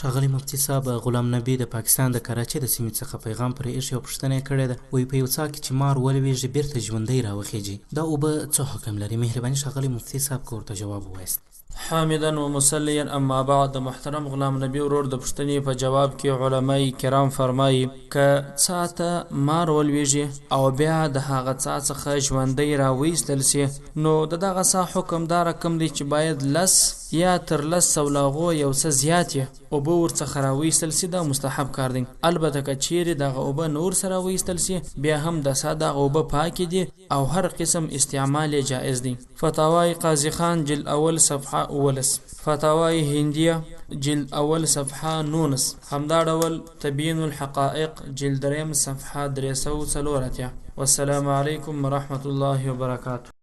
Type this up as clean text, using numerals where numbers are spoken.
ښاغلی مفتي صاحب، غلام نبي د پاکستان د کراچۍ د سیمې څخه پیغام پرې ایښی او پوښتنه یې کړې ده. وایي په یو څاه کې چې مار ولویږي بیرته ژوندی راوخیږي، دا اوبه څه حکم لري؟ مهرباني ښاغلی مفتي صاحب که ورته جواب ووایاست. حامدا و مسلیا اما بعد. د محترم غلام نبی ورور د پوښتنې په جواب کې علماء کرام فرمایي که څاه ته مار ولویږي او بیا د هغه څاه څخه ژوندی راویستل سي، نو د دغه څاه حکم دا رقم دی چې باید 10 یا تر 10 سولاغو یو څه زیات اوبه ورڅخه راویستل سي. دا مستحب کار دی. البته که چیرې دغه اوبه نور سره راویستل سي، بیا هم د څاه دغه اوبه پاکې دي او هر قسم استعمال جائز دی. فتاوای قاضی خان جلد اول صفحه 19، فتاوای هندیه جلد اول صفحه 19، همدا ډول تبیین الحقائق جلد 3 صفحه 304. والسلام علیکم ورحمة الله وبرکاته.